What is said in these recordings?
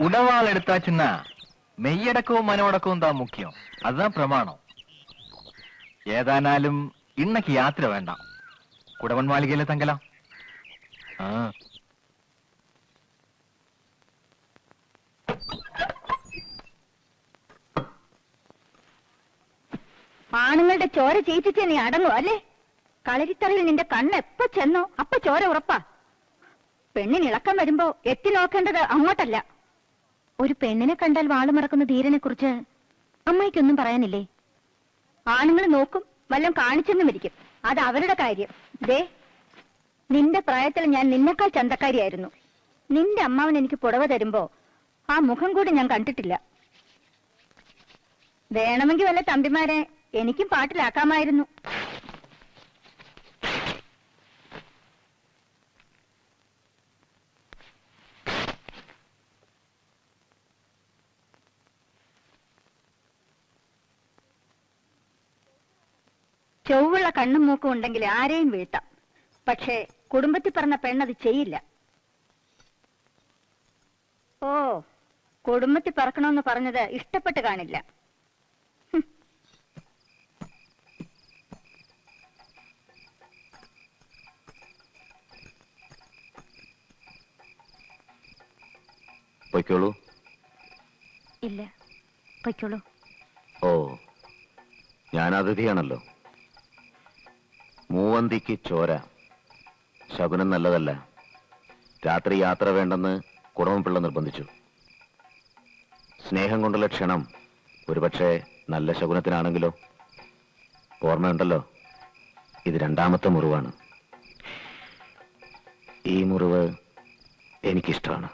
உடவாள் எடுத்தாச்சுன்னா மெய்யடക്കവും മനോടക്കവും தான் முக்கியம். அதுதான் பிரமாணம். ஏதானாலும் இன்னைக்கு யாத்திரை வேண்டாம். குடவன் மாளிகையில தங்கலாம். ആണുങ്ങളുടെ ചോര ചീറ്റിച്ച് നീ അടങ്ങും അല്ലേ? കളരിത്തറയിൽ നിന്റെ കണ്ണ് എപ്പോ ചെന്നോ അപ്പൊ ചോര ഉറപ്പാ. പെണ്ണിന് ഇളക്കം വരുമ്പോ എത്തി നോക്കേണ്ടത് അങ്ങോട്ടല്ല. ഒരു പെണ്ണിനെ കണ്ടാൽ വാളുമറക്കുന്ന ധീരനെ കുറിച്ച് അമ്മയ്ക്കൊന്നും പറയാനില്ലേ? ആണുങ്ങൾ നോക്കും, വല്ലതും കാണിച്ചെന്നും ഇരിക്കും. അത് അവരുടെ കാര്യം. ദേ, നിന്റെ പ്രായത്തിൽ ഞാൻ നിന്നെക്കാൾ ചന്തക്കാരിയായിരുന്നു. നിന്റെ അമ്മാവൻ എനിക്ക് പുടവ തരുമ്പോ ആ മുഖം കൂടി ഞാൻ കണ്ടിട്ടില്ല. വേണമെങ്കിൽ വല്ല തമ്പിമാരെ എനിക്കും പാട്ടിലാക്കാമായിരുന്നു. ചൊവ്വുള്ള കണ്ണും മൂക്കും ഉണ്ടെങ്കിൽ ആരെയും വീഴ്ത്താം. പക്ഷേ കുടുംബത്തിൽ പറഞ്ഞ പെണ്ണത് ചെയ്യില്ല. ഓ, കുടുംബത്തിൽ പറക്കണമെന്ന് പറഞ്ഞത് ഇഷ്ടപ്പെട്ട് കാണില്ല. പൊയ്ക്കോളൂ. ഇല്ല, പൊയ്ക്കോളൂ. ഓ, ഞാൻ അതിഥിയാണല്ലോ. മൂവന്തിക്ക് ചോര ശകുനം നല്ലതല്ല. രാത്രി യാത്ര വേണ്ടെന്ന് കുടവൻപിള്ള നിർബന്ധിച്ചു. സ്നേഹം കൊണ്ടുള്ള ക്ഷണം ഒരുപക്ഷെ നല്ല ശകുനത്തിനാണെങ്കിലോ? ഓർമ്മയുണ്ടല്ലോ, ഇത് രണ്ടാമത്തെ മുറിവാണ്. ഈ മുറിവ് എനിക്കിഷ്ടമാണ്.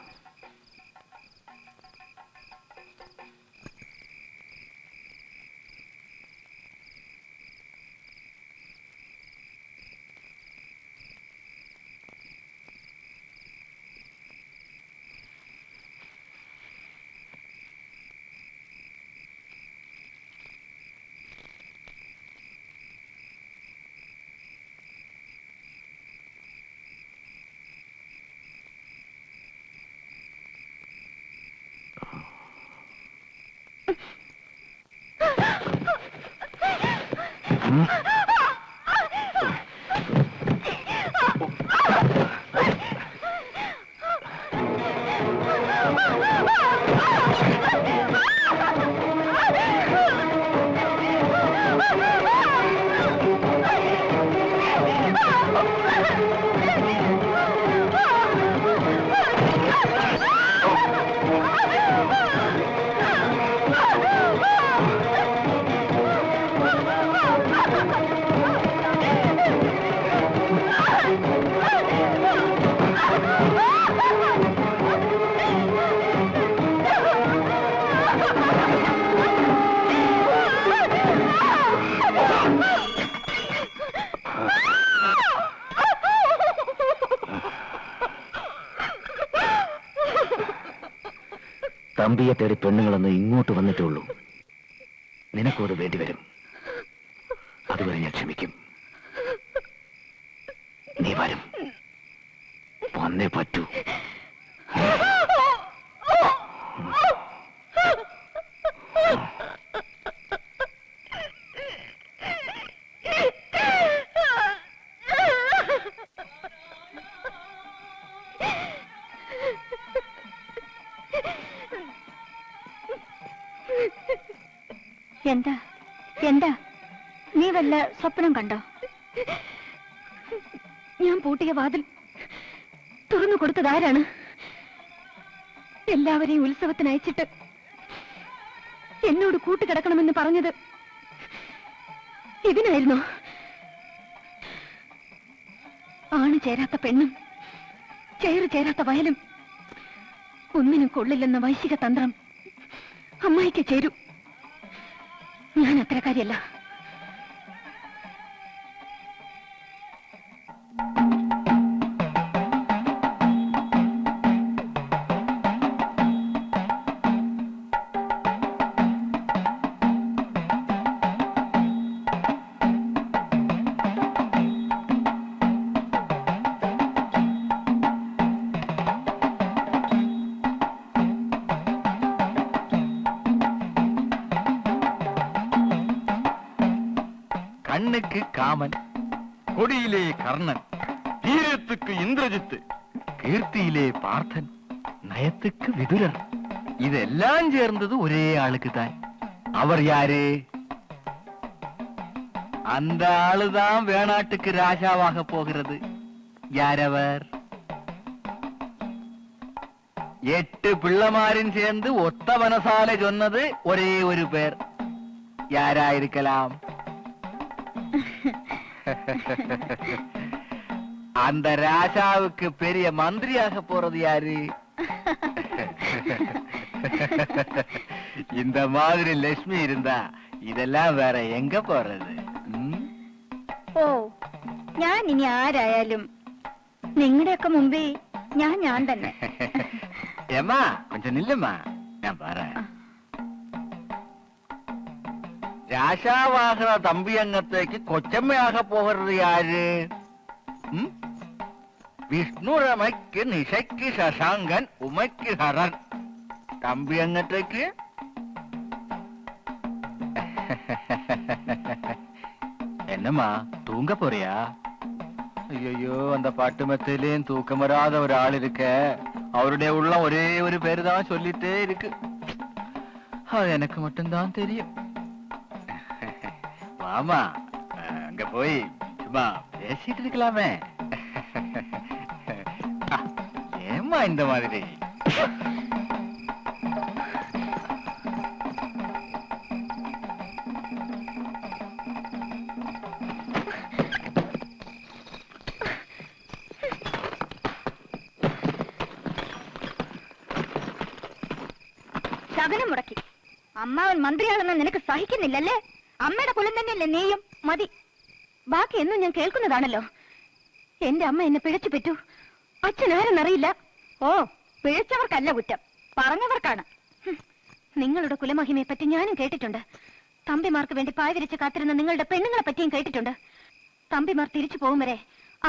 തമ്പിയെ തേടി പെണ്ണുങ്ങളൊന്ന് ഇങ്ങോട്ട് വന്നിട്ടുള്ളൂ. നിനക്കത് വേണ്ടിവരും. അതുവരെ ഞാൻ ക്ഷമിക്കും. നീ വരും, വന്നേ പറ്റൂ. എന്താ എന്താ നീ വല്ല സ്വപ്നം കണ്ടോ? ഞാൻ പൂട്ടിയ വാതിൽ തുറന്നു കൊടുത്തതാരാണ്? എല്ലാവരെയും ഉത്സവത്തിന് അയച്ചിട്ട് എന്നോട് കൂട്ടുകിടക്കണമെന്ന് പറഞ്ഞത് ഇതിനായിരുന്നോ? ആണ് ചേരാത്ത പെണ്ണും ചേറ് ചേരാത്ത വയലും ഒന്നിനും കൊള്ളില്ലെന്ന വൈശിക തന്ത്രം അമ്മായിക്ക് ചേരൂ. ഞാൻ അത്തരക്കാരിയല്ല. കണ്ണുക്ക് കാമൻ, കൊടിയിലെ കർണൻ, ധീരത്തുക്ക് ഇന്ദ്രജിത്ത്, കീർത്തിയിലെ പാർത്ഥൻ, നയത്തുക്ക് വിതുരർ. ഇതെല്ലാം ചേർന്നത് ഒരേ ആളുക്ക് താൻ. അവർ யாரு? அந்த ஆளுதான் வேணாட்டுக்கு ராஜாவாக போகிறது. யாரவர்? 8 பிள்ளைமாரும் சேர்ந்து ஒத்த மனசால சொன்னது ஒரே ஒரு பேர். யாராயிருக்கலாம்? அந்த ராஜாவுக்கு பெரிய மந்திரியாக போறது யாரு? இந்த மாதிரி லட்சுமி இருந்தா இதெல்லாம் வேற எங்க போறது? ഓ, ഞാൻ ഇനി ആരായാലും നിങ്ങളുടെയൊക്കെ മുമ്പേ ഞാൻ തന്നെ. ஏம்மா கொஞ்சம் நில்லுமா, நான் பாறேன். ராஜாவாகிற தம்பி அங்கத்தைக்கு கொச்சம்மையாக போகிறது யாரு? விஷ்ணு ரமைக்கு நிஷைக்கு சசாங்கன், உமைக்கு ஹரன். தம்பி அங்கத்தைக்கு என்னம்மா தூங்க போறியா? ஐயோ, அந்த பாட்டு மெத்தையிலேயும் தூக்கம் வராத ஒரு ஆள் இருக்க. அவருடைய உள்ளம் ஒரே ஒரு பேரு தான் சொல்லிட்டே இருக்கு. அது எனக்கு மட்டும்தான் தெரியும். வாமா, அங்க போய் சும்மா பேசிட்டு இருக்கலாமே. ஏம்மா இந்த மாதிரி? ശകനം മുടക്കി. അമ്മാവൻ മന്ത്രിയാണെന്ന് നിനക്ക് സഹിക്കുന്നില്ലല്ലേ? അമ്മയുടെ കുലം തന്നെയല്ലേ നീയും? മതി. ബാക്കി എന്നും ഞാൻ കേൾക്കുന്നതാണല്ലോ. എന്റെ അമ്മ എന്നെ പിഴച്ചു പറ്റൂ. അച്ഛൻ ആരെന്നറിയില്ല. ഓ, പിഴച്ചവർക്കല്ല കുറ്റം, പറഞ്ഞവർക്കാണ്. നിങ്ങളുടെ കുലമഹിമയെ പറ്റി ഞാനും കേട്ടിട്ടുണ്ട്. തമ്പിമാർക്ക് വേണ്ടി പായവിരിച്ച് കാത്തിരുന്ന നിങ്ങളുടെ പെണ്ണുങ്ങളെ പറ്റിയും കേട്ടിട്ടുണ്ട്. തമ്പിമാർ തിരിച്ചു പോകും വരെ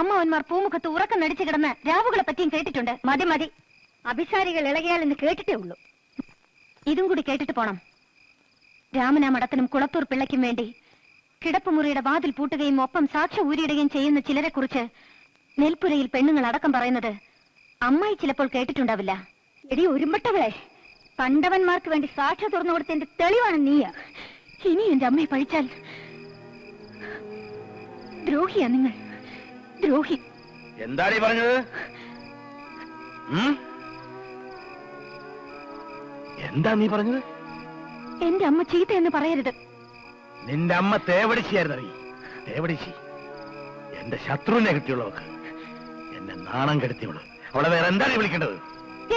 അമ്മാവന്മാർ പൂമുഖത്ത് ഉറക്കം നടിച്ചു കിടന്ന രാവുകളെ പറ്റിയും കേട്ടിട്ടുണ്ട്. മതി മതി, അഭിസാരികൾ ഇളകിയാൽ എന്ന് കേട്ടിട്ടേ ഉള്ളൂ. ഇതും കൂടി കേട്ടിട്ട് പോണം. രാമനാ മഠത്തിനും കുളത്തൂർ പിള്ളയ്ക്കും വേണ്ടി കിടപ്പുമുറിയുടെ വാതിൽ പൂട്ടുകയും ഒപ്പം സാക്ഷ്യം ഊരിയിടുകയും ചെയ്യുന്ന ചിലരെ കുറിച്ച് നെൽപ്പുരയിൽ പെണ്ണുങ്ങൾ അടക്കം പറയുന്നത് അമ്മായി ചിലപ്പോൾ കേട്ടിട്ടുണ്ടാവില്ല. എടി ഒരുമ്പട്ടവളെ, കണ്ടവന്മാർക്ക് വേണ്ടി സാക്ഷി തുറന്നു കൊടുത്തതിന്റെ തെളിവാണ് നീയ. ഇനി എന്റെ അമ്മയെ പഴിച്ചാൽ ദ്രോഹിയാ നിങ്ങൾ, ദ്രോഹി. എന്താണ് ഈ പറഞ്ഞത്? എന്താ നീ പറഞ്ഞത്? എന്റെ അമ്മ ചീത്ത എന്ന് പറയരുത്. നിന്റെ അമ്മ തേവടിച്ചിയായിരുന്നു. തേവടിച്ചി എന്റെ ശത്രുവിനെ കിട്ടിയുള്ളവർക്ക്, എന്നെ നാണം കെടുത്തിയുള്ളൂ. അവളെ വേറെ എന്താണ് വിളിക്കേണ്ടത്?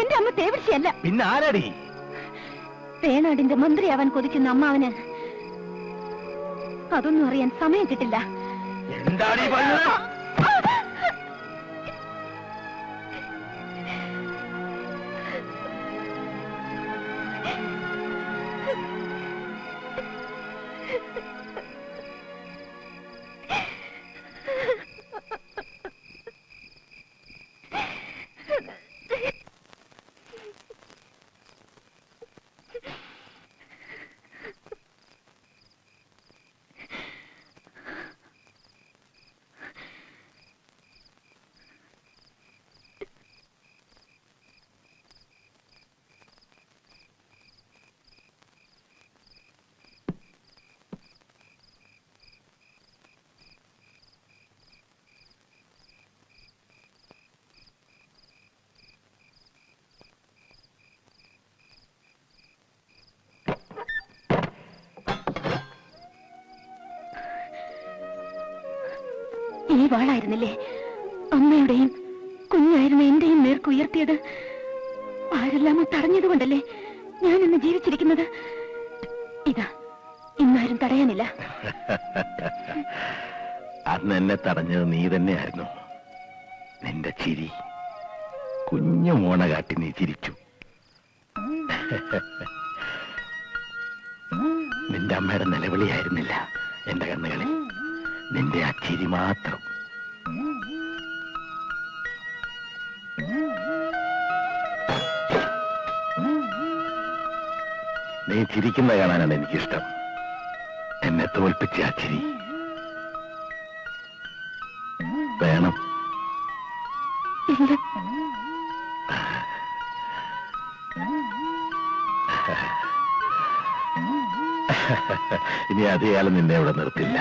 എന്റെ അമ്മ തേവടിച്ചിയല്ല. പിന്നെ ആരാടി? വേണാടിന്റെ മന്ത്രിയാവാൻ കൊതിക്കുന്ന അമ്മാവന് അതൊന്നും അറിയാൻ സമയം കിട്ടില്ല. എന്താണ് ഈ പറഞ്ഞത്? ഈ വാളായിരുന്നില്ലേ അമ്മയുടെയും കുഞ്ഞായിരുന്ന എന്റെയും നേർക്ക് ഉയർത്തിയത്? ആരെല്ലാമോ തടഞ്ഞതുകൊണ്ടല്ലേ ഞാൻ ഇന്ന് ജീവിച്ചിരിക്കുന്നത്. ഇതാ, ഇന്നാരും തടയാനില്ല. അന്ന് എന്നെ തടഞ്ഞത് നീ തന്നെയായിരുന്നു. നിന്റെ ചിരി, കുഞ്ഞു മോണ കാട്ടി നീ ചിരിച്ചു. നിന്റെ അമ്മയുടെ നിലവിളിയായിരുന്നില്ല എന്റെ കണ്ണുകളിൽ, നിന്റെ ആ ചിരി മാത്രം. നീ ചിരിക്കുന്ന കാണാനാണ് എനിക്കിഷ്ടം. എന്നെ തോൽപ്പിച്ച ആ ചിരി. വേണം. ഇല്ല. ഇനി അധികാലം നിന്നെ ഇവിടെ നിർത്തില്ല.